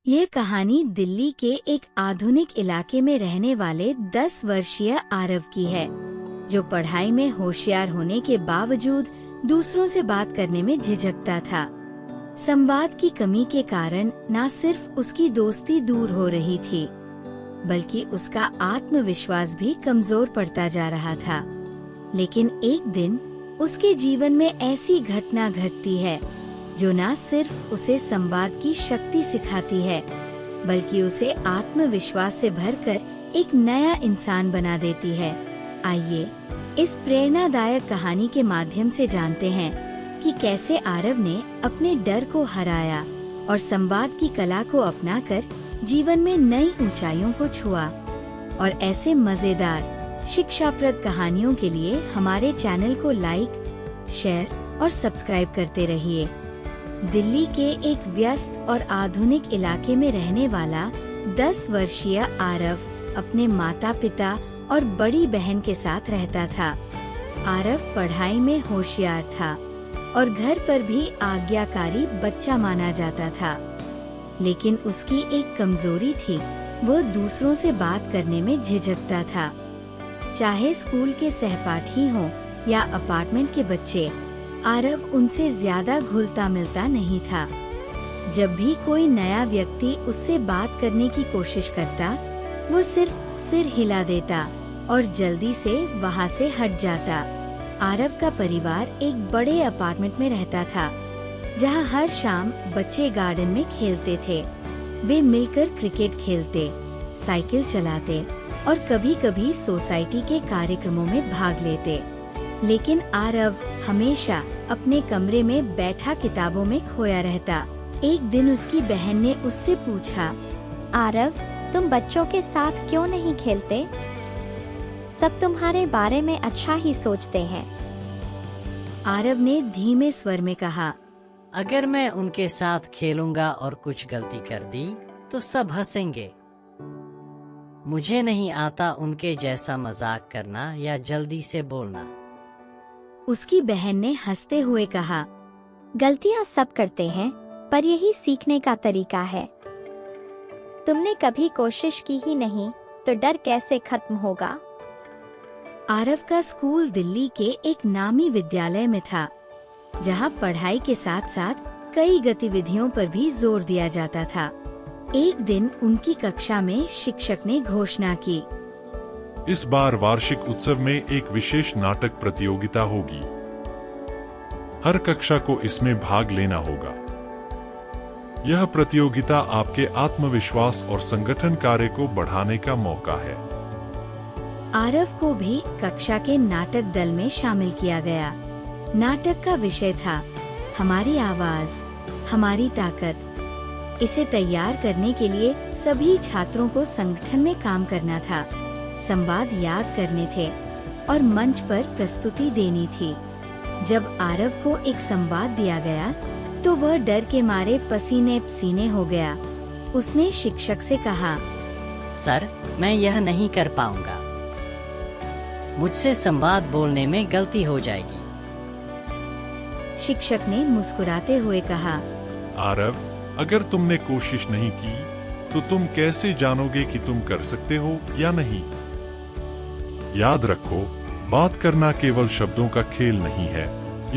यह कहानी दिल्ली के एक आधुनिक इलाके में रहने वाले 10 वर्षीय आरव की है, जो पढ़ाई में होशियार होने के बावजूद दूसरों से बात करने में झिझकता था। संवाद की कमी के कारण न सिर्फ उसकी दोस्ती दूर हो रही थी, बल्कि उसका आत्मविश्वास भी कमजोर पड़ता जा रहा था। लेकिन एक दिन उसके जीवन में ऐसी घटना घटती है जो न सिर्फ उसे संवाद की शक्ति सिखाती है, बल्कि उसे आत्मविश्वास से भरकर एक नया इंसान बना देती है। आइए इस प्रेरणादायक कहानी के माध्यम से जानते हैं कि कैसे आरव ने अपने डर को हराया और संवाद की कला को अपनाकर जीवन में नई ऊंचाइयों को छुआ। और ऐसे मजेदार शिक्षाप्रद कहानियों के लिए हमारे चैनल को लाइक, शेयर और सब्सक्राइब करते रहिए। दिल्ली के एक व्यस्त और आधुनिक इलाके में रहने वाला 10 वर्षीय आरव अपने माता पिता और बड़ी बहन के साथ रहता था। आरव पढ़ाई में होशियार था और घर पर भी आज्ञाकारी बच्चा माना जाता था। लेकिन उसकी एक कमजोरी थी, वो दूसरों से बात करने में झिझकता था। चाहे स्कूल के सहपाठी हों या अपार्टमेंट के बच्चे, आरव उनसे ज्यादा घुलता मिलता नहीं था। जब भी कोई नया व्यक्ति उससे बात करने की कोशिश करता, वो सिर्फ सिर हिला देता और जल्दी से वहाँ से हट जाता। आरव का परिवार एक बड़े अपार्टमेंट में रहता था, जहाँ हर शाम बच्चे गार्डन में खेलते थे। वे मिलकर क्रिकेट खेलते, साइकिल चलाते और कभी-कभी सोसाइटी के कार्यक्रमों में भाग लेते। लेकिन आरव हमेशा अपने कमरे में बैठा किताबों में खोया रहता। एक दिन उसकी बहन ने उससे पूछा, आरव, तुम बच्चों के साथ क्यों नहीं खेलते? सब तुम्हारे बारे में अच्छा ही सोचते हैं। आरव ने धीमे स्वर में कहा, अगर मैं उनके साथ खेलूंगा और कुछ गलती कर दी तो सब हंसेंगे। मुझे नहीं आता उनके जैसा मजाक करना या जल्दी से बोलना। उसकी बहन ने हंसते हुए कहा, गलतियां सब करते हैं, पर यही सीखने का तरीका है। तुमने कभी कोशिश की ही नहीं, तो डर कैसे खत्म होगा? आरव का स्कूल दिल्ली के एक नामी विद्यालय में था, जहां पढ़ाई के साथ साथ कई गतिविधियों पर भी जोर दिया जाता था। एक दिन उनकी कक्षा में शिक्षक ने घोषणा की, इस बार वार्षिक उत्सव में एक विशेष नाटक प्रतियोगिता होगी। हर कक्षा को इसमें भाग लेना होगा। यह प्रतियोगिता आपके आत्मविश्वास और संगठन कार्य को बढ़ाने का मौका है। आरव को भी कक्षा के नाटक दल में शामिल किया गया। नाटक का विषय था हमारी आवाज, हमारी ताकत। इसे तैयार करने के लिए सभी छात्रों को संगठन में काम करना था, संवाद याद करने थे और मंच पर प्रस्तुति देनी थी। जब आरव को एक संवाद दिया गया, तो वह डर के मारे पसीने पसीने हो गया। उसने शिक्षक से कहा, सर, मैं यह नहीं कर पाऊंगा। मुझसे संवाद बोलने में गलती हो जाएगी। शिक्षक ने मुस्कुराते हुए कहा, आरव, अगर तुमने कोशिश नहीं की, तो तुम कैसे जानोगे कि तुम कर सकते हो या नहीं? याद रखो, बात करना केवल शब्दों का खेल नहीं है,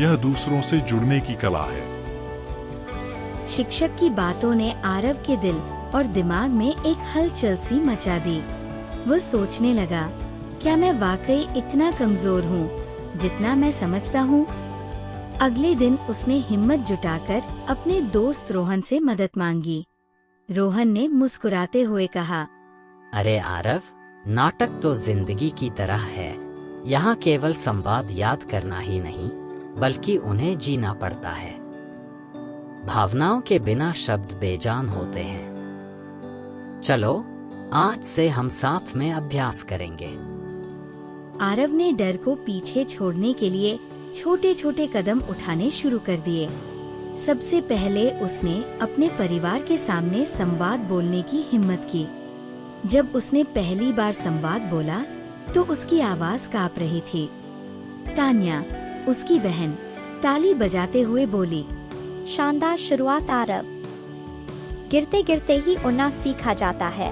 यह दूसरों से जुड़ने की कला है। शिक्षक की बातों ने आरव के दिल और दिमाग में एक हलचल सी मचा दी। वह सोचने लगा, क्या मैं वाकई इतना कमजोर हूँ जितना मैं समझता हूँ? अगले दिन उसने हिम्मत जुटाकर अपने दोस्त रोहन से मदद मांगी। रोहन ने मुस्कुराते हुए कहा, अरे आरव, नाटक तो जिंदगी की तरह है। यहाँ केवल संवाद याद करना ही नहीं, बल्कि उन्हें जीना पड़ता है। भावनाओं के बिना शब्द बेजान होते हैं। चलो, आज से हम साथ में अभ्यास करेंगे। आरव ने डर को पीछे छोड़ने के लिए छोटे छोटे कदम उठाने शुरू कर दिए। सबसे पहले उसने अपने परिवार के सामने संवाद बोलने की हिम्मत की। जब उसने पहली बार संवाद बोला, तो उसकी आवाज कांप रही थी। तान्या, उसकी बहन, ताली बजाते हुए बोली, शानदार शुरुआत आरव। गिरते गिरते ही उड़ना सीखा जाता है।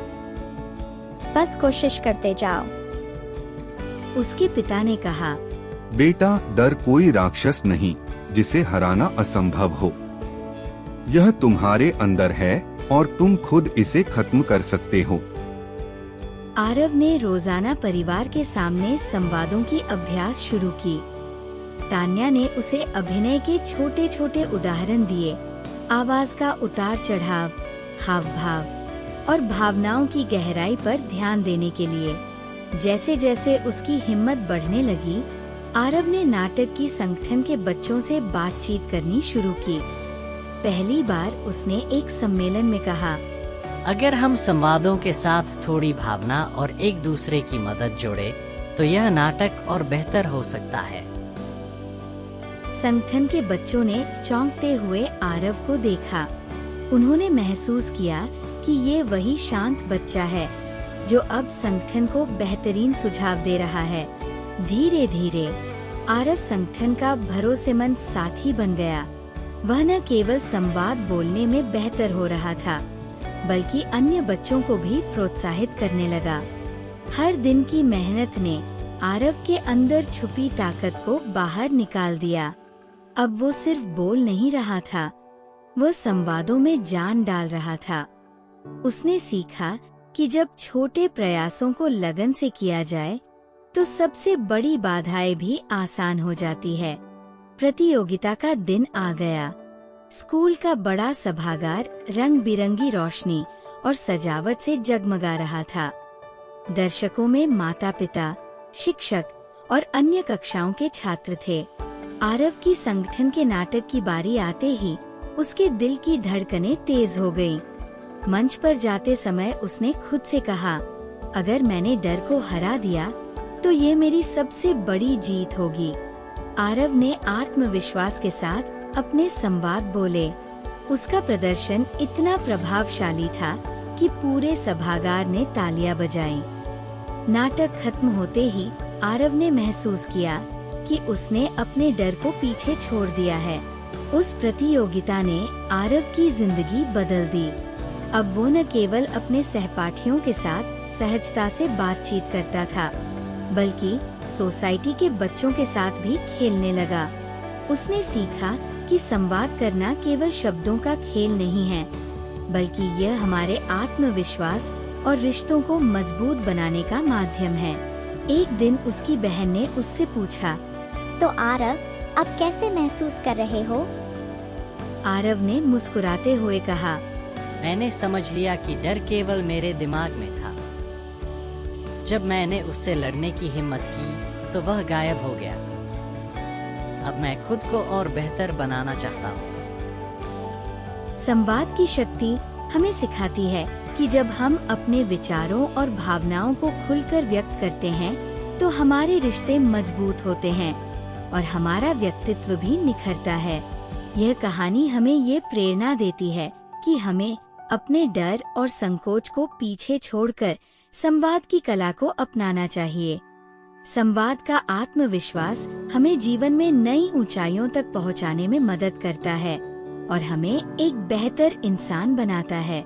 बस कोशिश करते जाओ। उसके पिता ने कहा, बेटा, डर कोई राक्षस नहीं जिसे हराना असंभव हो। यह तुम्हारे अंदर है और तुम खुद इसे खत्म कर सकते हो। आरव ने रोजाना परिवार के सामने संवादों की अभ्यास शुरू की। तान्या ने उसे अभिनय के छोटे छोटे उदाहरण दिए, आवाज का उतार चढ़ाव, हाव भाव और भावनाओं की गहराई पर ध्यान देने के लिए। जैसे जैसे उसकी हिम्मत बढ़ने लगी, आरव ने नाटक की संगठन के बच्चों से बातचीत करनी शुरू की। पहली बार उसने एक सम्मेलन में कहा, अगर हम संवादों के साथ थोड़ी भावना और एक दूसरे की मदद जोड़े तो यह नाटक और बेहतर हो सकता है। संगठन के बच्चों ने चौंकते हुए आरव को देखा। उन्होंने महसूस किया कि ये वही शांत बच्चा है जो अब संगठन को बेहतरीन सुझाव दे रहा है। धीरे धीरे आरव संगठन का भरोसेमंद साथी बन गया। वह न केवल संवाद बोलने में बेहतर हो रहा था, बल्कि अन्य बच्चों को भी प्रोत्साहित करने लगा। हर दिन की मेहनत ने आरव के अंदर छुपी ताकत को बाहर निकाल दिया। अब वो सिर्फ बोल नहीं रहा था, वो संवादों में जान डाल रहा था। उसने सीखा कि जब छोटे प्रयासों को लगन से किया जाए तो सबसे बड़ी बाधाएं भी आसान हो जाती है। प्रतियोगिता का दिन आ गया। स्कूल का बड़ा सभागार रंग बिरंगी रोशनी और सजावट से जगमगा रहा था। दर्शकों में माता-पिता, शिक्षक और अन्य कक्षाओं के छात्र थे। आरव की संगठन के नाटक की बारी आते ही उसके दिल की धड़कनें तेज हो गईं। मंच पर जाते समय उसने खुद से कहा, अगर मैंने डर को हरा दिया तो ये मेरी सबसे बड़ी जीत होगी। आरव ने आत्मविश्वास के साथ अपने संवाद बोले। उसका प्रदर्शन इतना प्रभावशाली था कि पूरे सभागार ने तालियां बजाईं। नाटक खत्म होते ही आरव ने महसूस किया कि उसने अपने डर को पीछे छोड़ दिया है। उस प्रतियोगिता ने आरव की जिंदगी बदल दी। अब वो न केवल अपने सहपाठियों के साथ सहजता से बातचीत करता था, बल्कि सोसाइटी के बच्चों के साथ भी खेलने लगा। उसने सीखा कि संवाद करना केवल शब्दों का खेल नहीं है, बल्कि यह हमारे आत्मविश्वास और रिश्तों को मजबूत बनाने का माध्यम है। एक दिन उसकी बहन ने उससे पूछा, तो आरव, अब कैसे महसूस कर रहे हो? आरव ने मुस्कुराते हुए कहा, मैंने समझ लिया कि डर केवल मेरे दिमाग में था। जब मैंने उससे लड़ने की हिम्मत की तो वह गायब हो गया। अब मैं खुद को और बेहतर बनाना चाहता हूँ। संवाद की शक्ति हमें सिखाती है कि जब हम अपने विचारों और भावनाओं को खुलकर व्यक्त करते हैं तो हमारे रिश्ते मजबूत होते हैं और हमारा व्यक्तित्व भी निखरता है। यह कहानी हमें ये प्रेरणा देती है कि हमें अपने डर और संकोच को पीछे छोड़कर संवाद की कला को अपनाना चाहिए। संवाद का आत्मविश्वास हमें जीवन में नई ऊंचाइयों तक पहुंचाने में मदद करता है और हमें एक बेहतर इंसान बनाता है।